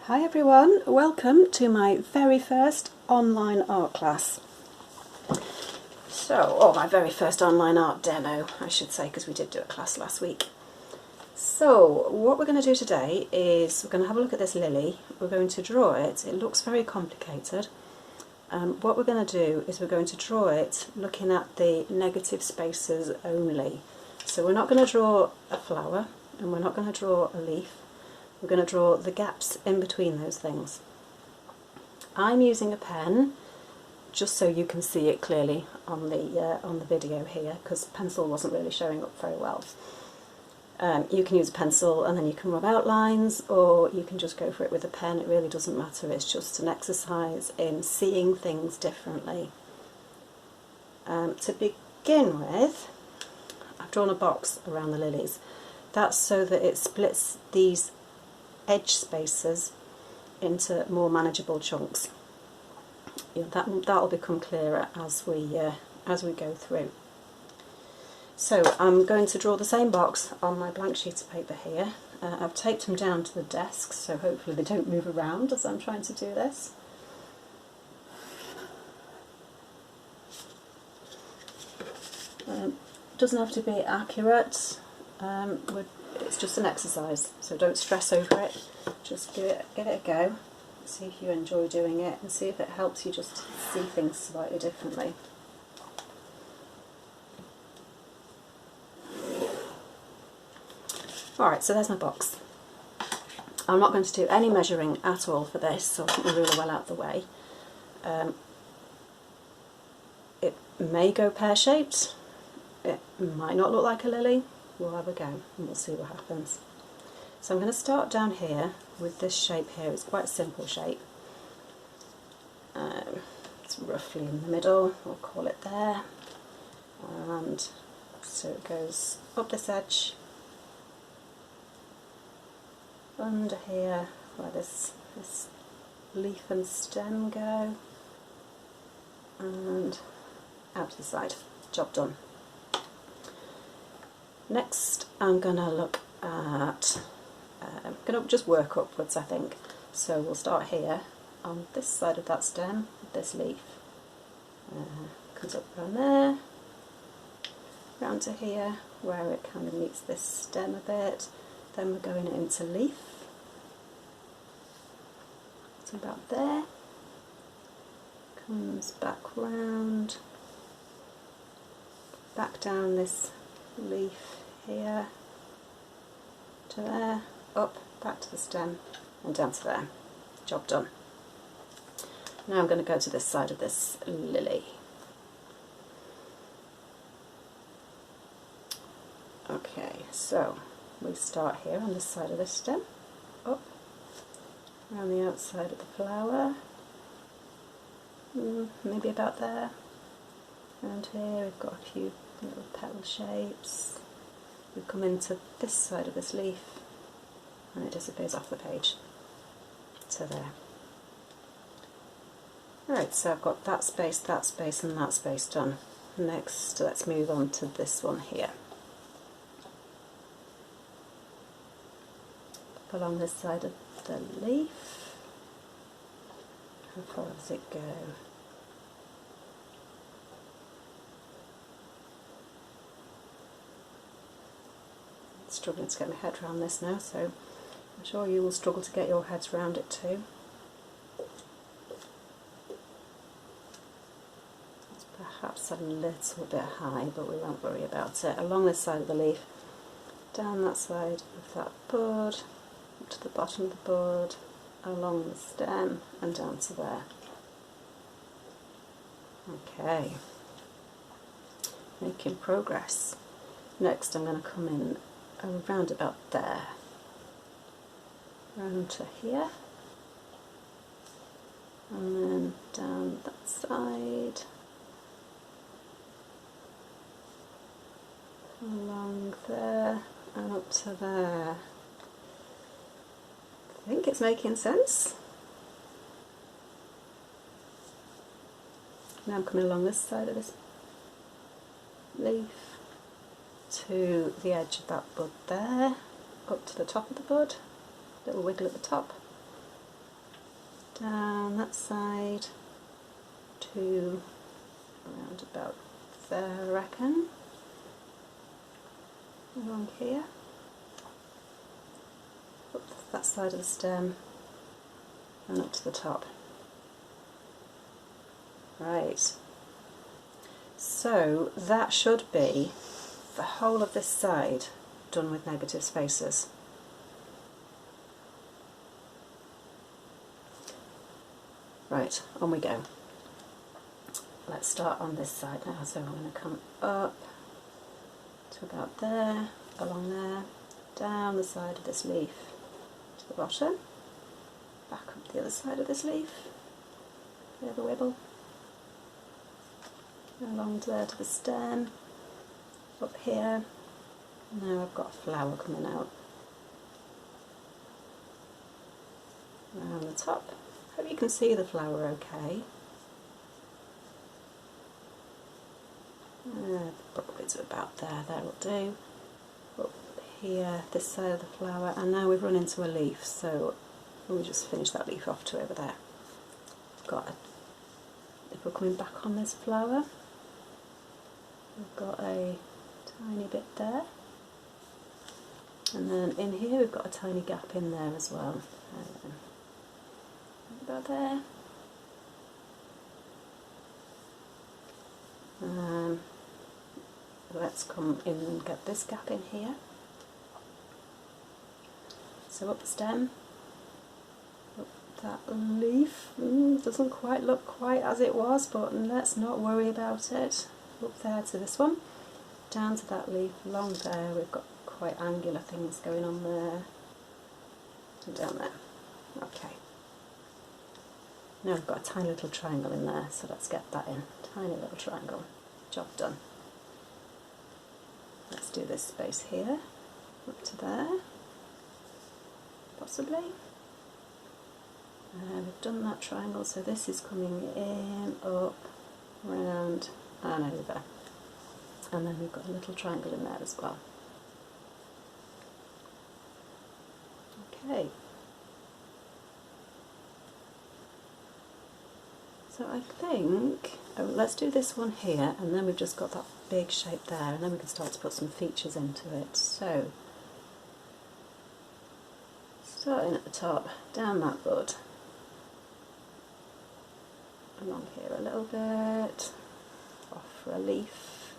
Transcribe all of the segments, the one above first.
Hi everyone, welcome to my very first online art class. Or my very first online art demo, I should say, because we did do a class last week. So what we're going to do today is we're going to have a look at this lily. We're going to draw it. It looks very complicated. What we're going to do is we're going to draw it looking at the negative spaces only. So we're not going to draw a flower and we're not going to draw a leaf. We're going to draw the gaps in between those things. I'm using a pen just so you can see it clearly on the video here, because pencil wasn't really showing up very well. You can use a pencil and then you can rub outlines, or you can just go for it with a pen. It really doesn't matter. It's just an exercise in seeing things differently. To begin with, I've drawn a box around the lilies. That's so that it splits these edge spaces into more manageable chunks. That'll become clearer as we go through. So I'm going to draw the same box on my blank sheet of paper here. I've taped them down to the desk, so hopefully they don't move around as I'm trying to do this. Doesn't have to be accurate. It's just an exercise, so don't stress over it. Just give it a go. See if you enjoy doing it, and see if it helps you just see things slightly differently. Alright, so there's my box. I'm not going to do any measuring at all for this, so I'll put my ruler well out of the way. It may go pear-shaped. It might not look like a lily. We'll have a go and we'll see what happens. So I'm going to start down here with this shape here. It's quite a simple shape. It's roughly in the middle, we'll call it there. And so it goes up this edge, under here where this leaf and stem go, and out to the side. Job done. Next I'm going to look at, I'm going to just work upwards, I think. So we'll start here on this side of that stem, this leaf. Comes up around there, round to here where it kind of meets this stem a bit. Then we're going into leaf. So about there. Comes back round, back down this leaf here to there, up, back to the stem and down to there. Job done. Now I'm going to go to this side of this lily. Okay, so we start here on this side of this stem, up, around the outside of the flower, maybe about there. Around here we've got a few little petal shapes. We come into this side of this leaf and it disappears off the page to there. Right, so I've got that space and that space done. Next, let's move on to this one here. Up along this side of the leaf. How far does it go? Struggling to get my head around this now, so I'm sure you will struggle to get your heads around it too. It's perhaps a little bit high, but we won't worry about it. Along this side of the leaf, down that side of that bud, up to the bottom of the bud, along the stem and down to there. Okay, making progress. Next I'm going to come in around about there, round to here, and then down that side, along there and up to there. I think it's making sense. Now I'm coming along this side of this leaf to the edge of that bud there, up to the top of the bud, little wiggle at the top, down that side to around about there, I reckon, along here, up that side of the stem and up to the top. Right, so that should be the whole of this side done with negative spaces. Right, on we go. Let's start on this side now. So I'm going to come up to about there, along there, down the side of this leaf to the bottom, back up the other side of this leaf, the other wibble, along to there to the stem, up here. Now I've got a flower coming out around the top. Hope you can see the flower okay. Probably to about there, that'll do. Up here, this side of the flower, and now we've run into a leaf, so we'll just finish that leaf off to over there. If we're coming back on this flower, we've got a tiny bit there, and then in here we've got a tiny gap in there as well. About there. Let's come in and get this gap in here. So up the stem, up that leaf. Doesn't quite look quite as it was, but let's not worry about it. Up there to this one, down to that leaf, along there. We've got quite angular things going on there, and down there. Okay. Now we've got a tiny little triangle in there, so let's get that in. Tiny little triangle. Job done. Let's do this space here, up to there, possibly. We've done that triangle, so this is coming in, up, round and over. And then we've got a little triangle in there as well. Okay. So I think, let's do this one here, and then we've just got that big shape there, and then we can start to put some features into it. So, starting at the top, down that bud, along here a little bit, off for a leaf,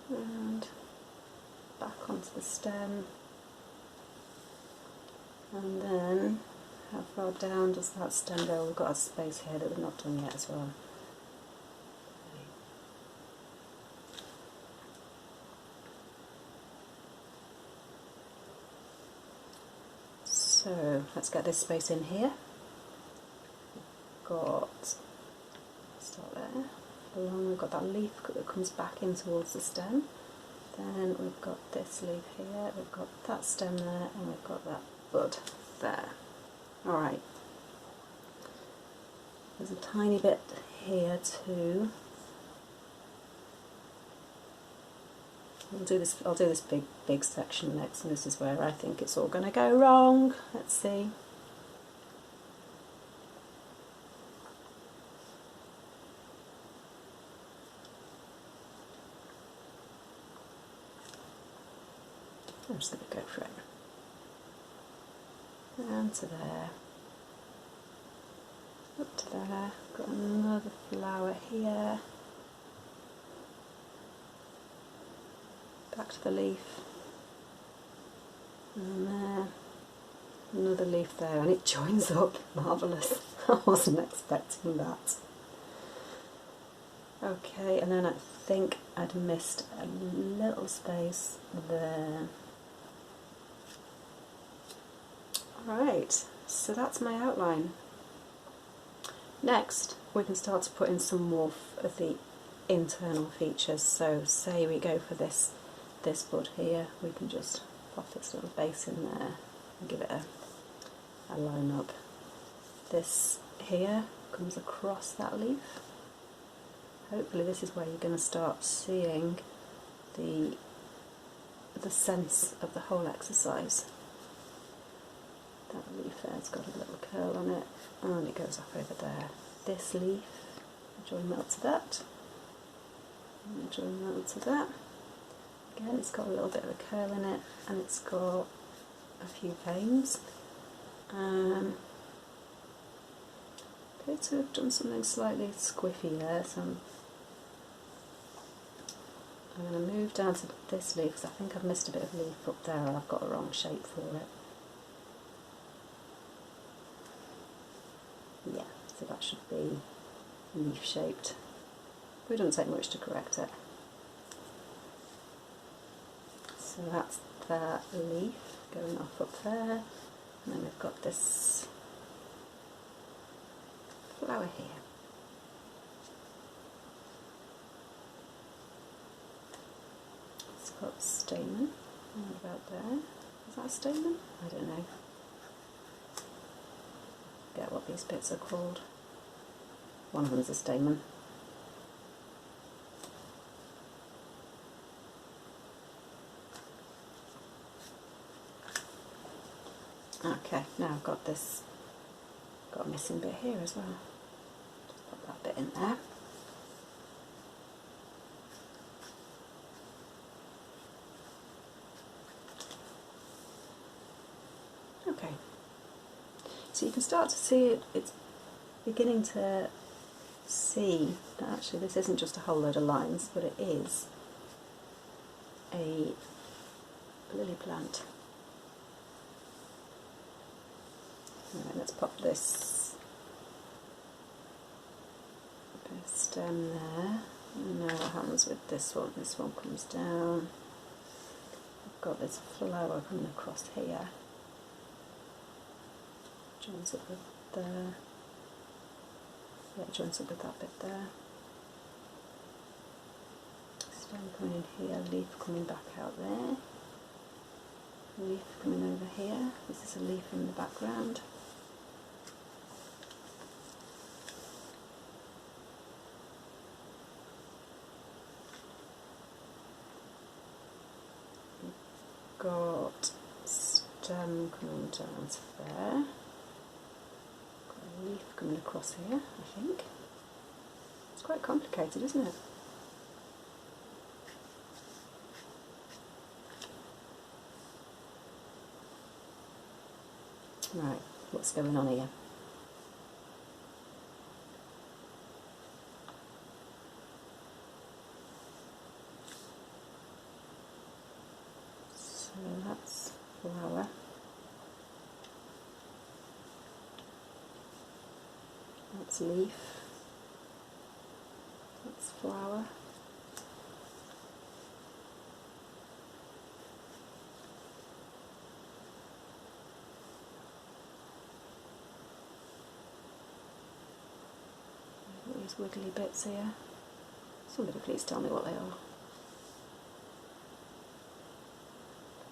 and back onto the stem, and then how far down does that stem go? We've got a space here that we've not done yet as well. So let's get this space in here. Start there. Along we've got that leaf that comes back in towards the stem. Then we've got this leaf here, we've got that stem there, and we've got that bud there. Alright, there's a tiny bit here too. I'll do this big section next, and this is where I think it's all going to go wrong. Let's see. I'm just going to go for it. Down to there, up to there, got another flower here, back to the leaf, and there, another leaf there, and it joins up, marvellous. I wasn't expecting that. Okay, and then I think I'd missed a little space there. Right, so that's my outline. Next, we can start to put in some more of the internal features. So say we go for this bud here, we can just pop this little base in there and give it a line up. This here comes across that leaf. Hopefully this is where you're going to start seeing the sense of the whole exercise. That leaf there's got a little curl on it, and it goes up over there. This leaf, join that to that, and join that to that. Again, it's got a little bit of a curl in it, and it's got a few veins. Appear to have done something slightly squiffy there, so I'm going to move down to this leaf because I think I've missed a bit of leaf up there and I've got a wrong shape for it. Yeah, so that should be leaf shaped. It doesn't take much to correct it. So that's that leaf going off up there, and then we've got this flower here. It's got a stamen right about there. Is that a stamen? I don't know. I forget what these bits are called. One of them's a stamen. Okay, now I've got this, got a missing bit here as well. Just put that bit in there. Okay, so you can start to see it, it's beginning to see that actually this isn't just a whole load of lines, but it is a lily plant. Right, let's pop this stem there. And now what happens with this one? This one comes down. I've got this flower coming across here. Joins up with there. Yeah, it joins up with that bit there. Stem coming in here, leaf coming back out there. Leaf coming over here. This is a leaf in the background. Got stem coming down to there. Got a leaf coming across here, I think. It's quite complicated, isn't it? Right, what's going on here? So that's flower. That's leaf. That's flower. These wiggly bits here. Somebody please tell me what they are.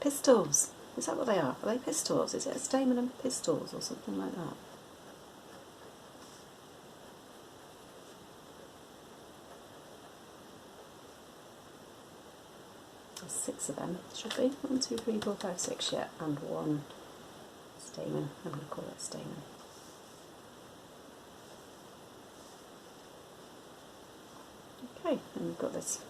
Pistils. Is that what they are? Are they pistils? Is it a stamen and pistils or something like that? There's 6 of them, should be. 1, 2, 3, 4, 5, 6, yeah, and 1 stamen. I'm going to call it stamen. Okay, and we've got this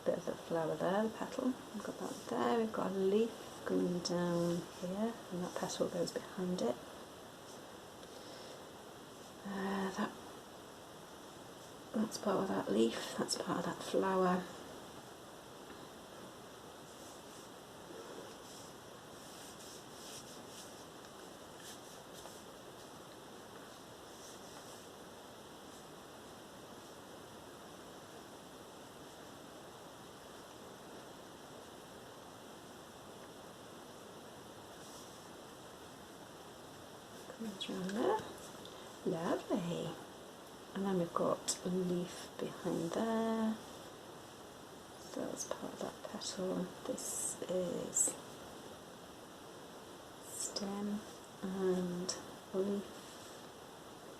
bit of the flower there, the petal. We've got that there. We've got a leaf going down here, and that petal goes behind it. That's part of that leaf. That's part of that flower. Comes around there. Lovely. And then we've got a leaf behind there. So that's part of that petal. This is stem and leaf.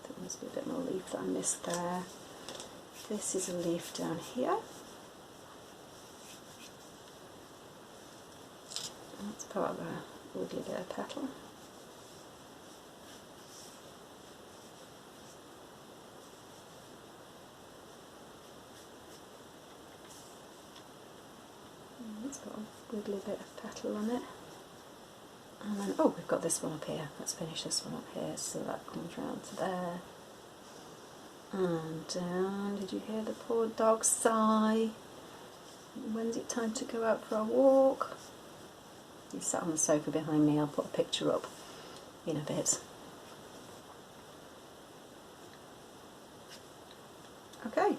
There must be a bit more leaf that I missed there. This is a leaf down here. That's part of a wiggly bit of petal. wiggly bit of petal on it. And then, oh, we've got this one up here. Let's finish this one up here so that comes round to there. And down. Did you hear the poor dog sigh? When's it time to go out for a walk? He's sat on the sofa behind me. I'll put a picture up in a bit. Okay,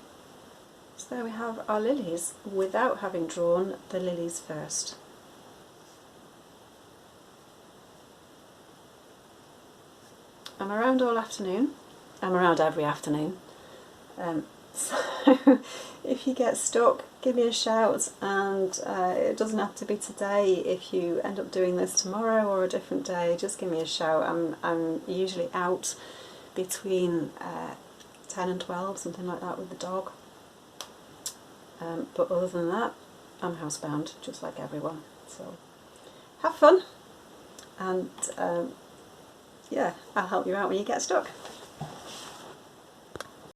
so there we have our lilies without having drawn the lilies first. I'm around all afternoon. I'm around every afternoon. So if you get stuck, give me a shout, and it doesn't have to be today. If you end up doing this tomorrow or a different day, just give me a shout. I'm usually out between 10 and 12, something like that, with the dog. But other than that, I'm housebound, just like everyone. So have fun, and yeah, I'll help you out when you get stuck.